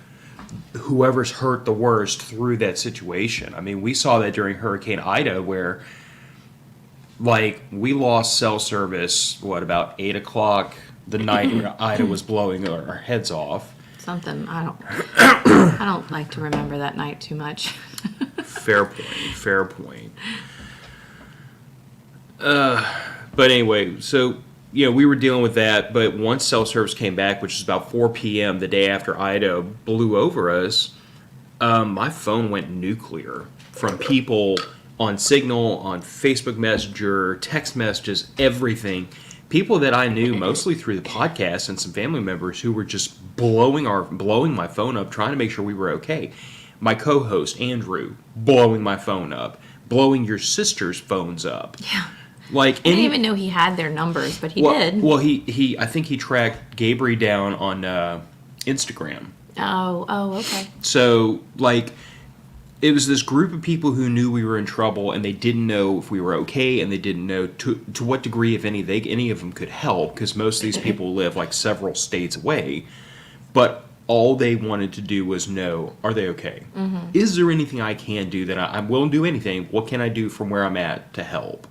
whoever's hurt the worst through that situation. I mean, we saw that during Hurricane Ida, where like, we lost cell service, about 8 o'clock the night Ida was blowing our heads off. Something I don't like to remember that night too much. Fair point. But anyway, so, we were dealing with that, but once cell service came back, which was about 4 p.m. the day after Ida blew over us, my phone went nuclear from people on Signal, on Facebook Messenger, text messages, everything. People that I knew mostly through the podcast and some family members who were just blowing my phone up, trying to make sure we were okay. My co-host, Andrew, blowing my phone up, blowing your sister's phones up. Yeah. Like I didn't even know he had their numbers, but he did. Well, I think he tracked Gabriel down on Instagram. Oh, okay. So, like, it was this group of people who knew we were in trouble, and they didn't know if we were okay, and they didn't know to what degree, if any of them could help, because most of these people live, like, several states away. But all they wanted to do was know, are they okay? Mm-hmm. Is there anything I can do that I'm willing to do anything? What can I do from where I'm at to help?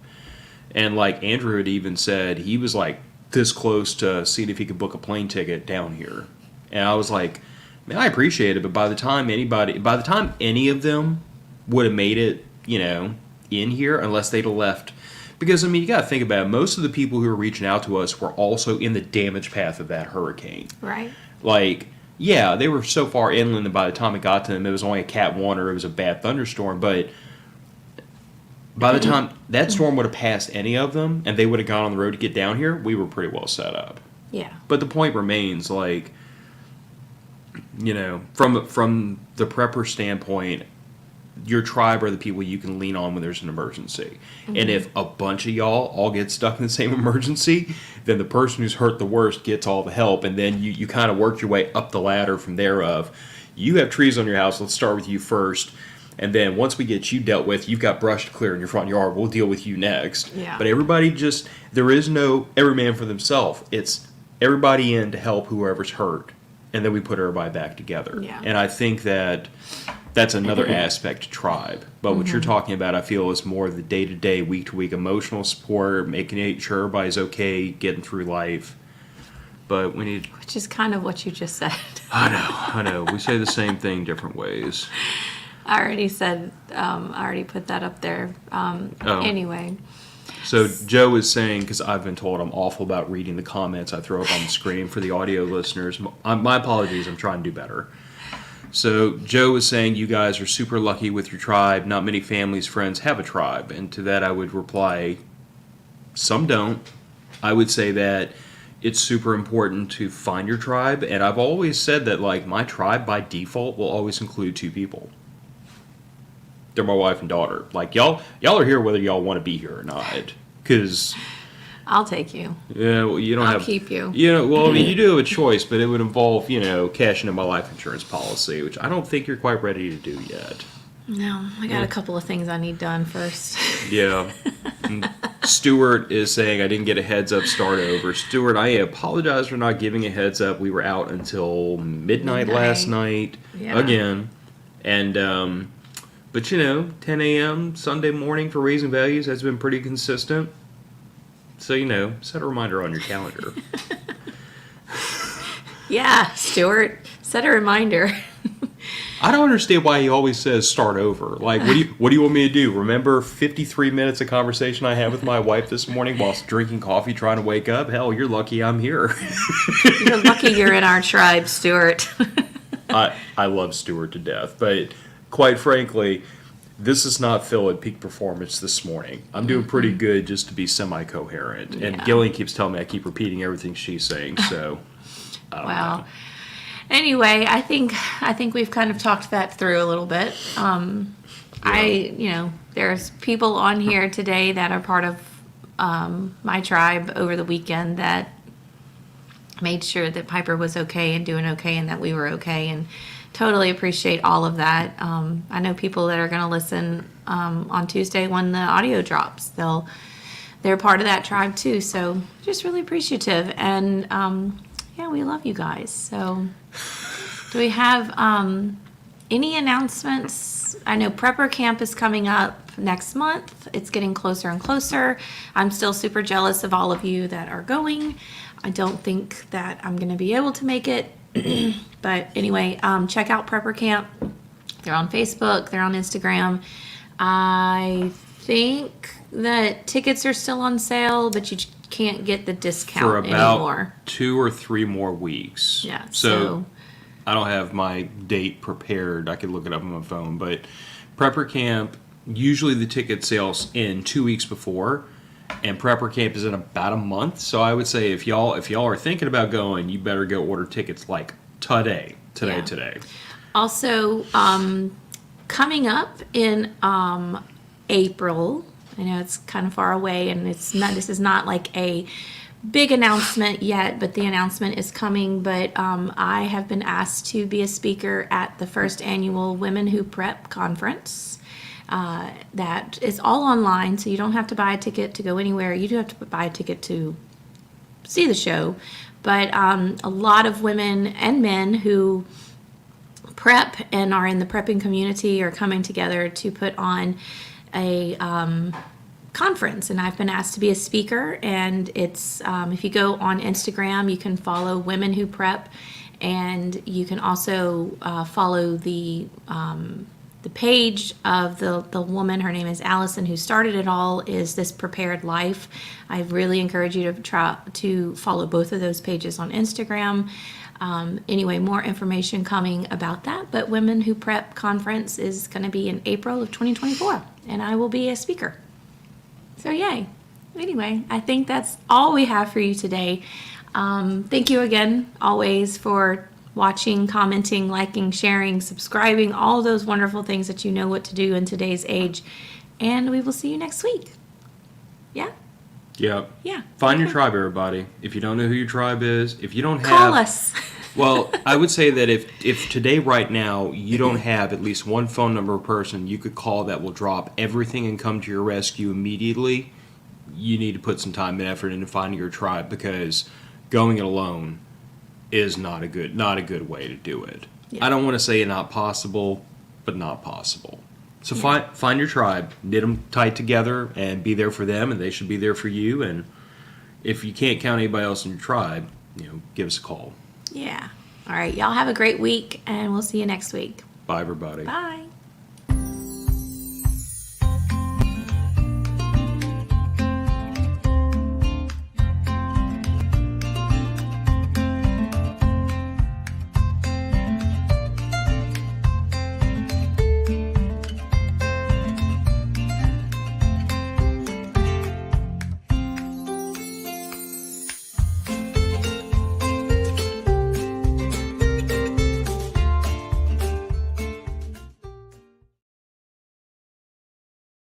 And, like, Andrew had even said he was, like, this close to seeing if he could book a plane ticket down here. And I was like, man, I appreciate it, but by the time any of them would have made it, in here, unless they'd have left. Because, you got to think about it. Most of the people who were reaching out to us were also in the damage path of that hurricane. Right. Like, yeah, they were so far inland that by the time it got to them, it was only a Cat 1 or it was a bad thunderstorm, but by the time that storm would have passed any of them and they would have gone on the road to get down here, we were pretty well set up. Yeah. But the point remains, like, from the prepper standpoint, your tribe are the people you can lean on when there's an emergency. Mm-hmm. And if a bunch of y'all all get stuck in the same emergency, then the person who's hurt the worst gets all the help, and then you kind of work your way up the ladder from there of, you have trees on your house, let's start with you first. And then once we get you dealt with, you've got brush to clear in your front yard, we'll deal with you next. Yeah. But everybody there is no every man for themselves. It's everybody in to help whoever's hurt. And then we put everybody back together. Yeah. And I think that's another aspect to tribe. But what you're talking about, I feel, is more the day-to-day, week-to-week emotional support, making sure everybody's okay, getting through life. But we need... Which is kind of what you just said. I know. We say the same thing different ways. I already put that up there. Anyway. So Joe is saying, because I've been told I'm awful about reading the comments I throw up on the screen for the audio listeners. My apologies, I'm trying to do better. So Joe is saying you guys are super lucky with your tribe. Not many families, friends have a tribe. And to that I would reply, some don't. I would say that it's super important to find your tribe. And I've always said that, like, my tribe by default will always include 2 people. They're my wife and daughter. Like, y'all are here whether y'all want to be here or not. Because... I'll take you. Yeah, well, you don't I'll keep you. You do have a choice, but it would involve, cashing in my life insurance policy, which I don't think you're quite ready to do yet. No, I got a couple of things I need done first. Yeah. Stuart is saying I didn't get a heads up start over. Stuart, I apologize for not giving a heads up. We were out until midnight last night. Yeah. Again. And, but 10 a.m. Sunday morning for Raising Values has been pretty consistent. So, set a reminder on your calendar. Yeah, Stuart, set a reminder. I don't understand why he always says start over. Like, what do you want me to do? Remember 53 minutes of conversation I had with my wife this morning whilst drinking coffee trying to wake up? Hell, you're lucky I'm here. You're lucky you're in our tribe, Stuart. I love Stuart to death, but quite frankly, this is not Phil at peak performance this morning. I'm doing pretty good just to be semi-coherent. And Yeah. Gillian keeps telling me I keep repeating everything she's saying, so I don't know. Anyway, I think we've kind of talked that through a little bit. There's people on here today that are part of my tribe over the weekend that made sure that Piper was okay and doing okay and that we were okay, and totally appreciate all of that. I know people that are going to listen on Tuesday when the audio drops. They're part of that tribe too, so just really appreciative. And we love you guys. So do we have Any announcements? I know Prepper Camp is coming up next month. It's getting closer and closer. I'm still super jealous of all of you that are going. I don't think that I'm going to be able to make it. But anyway, check out Prepper Camp. They're on Facebook. They're on Instagram. I think that tickets are still on sale, but you can't get the discount For about anymore. 2 or 3 more weeks. Yeah, So I don't have my date prepared. I could look it up on my phone, but Prepper Camp, usually the ticket sales in 2 weeks before, and Prepper Camp is in about a month. So I would say if y'all are thinking about going, you better go order tickets like today. Yeah. Also, coming up in April, I know it's kind of far away, and this is not like a big announcement yet, but the announcement is coming. But I have been asked to be a speaker at the first annual Women Who Prep conference. That is all online, so you don't have to buy a ticket to go anywhere. You do have to buy a ticket to see the show. But a lot of women and men who prep and are in the prepping community are coming together to put on a conference, and I've been asked to be a speaker. And it's if you go on Instagram, you can follow Women Who Prep, and you can also follow the page of the woman. Her name is Allison, who started it all. Is This Prepared Life? I really encourage you to try to follow both of those pages on Instagram. Anyway, more information coming about that. But Women Who Prep conference is going to be in April of 2024, and I will be a speaker. So yay. Anyway, I think that's all we have for you today. Thank you again, always, for watching, commenting, liking, sharing, subscribing, all those wonderful things that you know what to do in today's age. And we will see you next week. Yeah? Yeah. Yeah. Find your tribe, everybody. If you don't know who your tribe is, if you don't have... Call us. Well, I would say that if today, right now, you don't have at least one phone number per person you could call that will drop everything and come to your rescue immediately, you need to put some time and effort into finding your tribe, because going it alone is not a good way to do it. Yeah. I don't want to say not possible, but not possible. So find your tribe, knit them tight together, and be there for them, and they should be there for you. And if you can't count anybody else in your tribe, give us a call. Yeah. All right. Y'all have a great week, and we'll see you next week. Bye, everybody. Bye.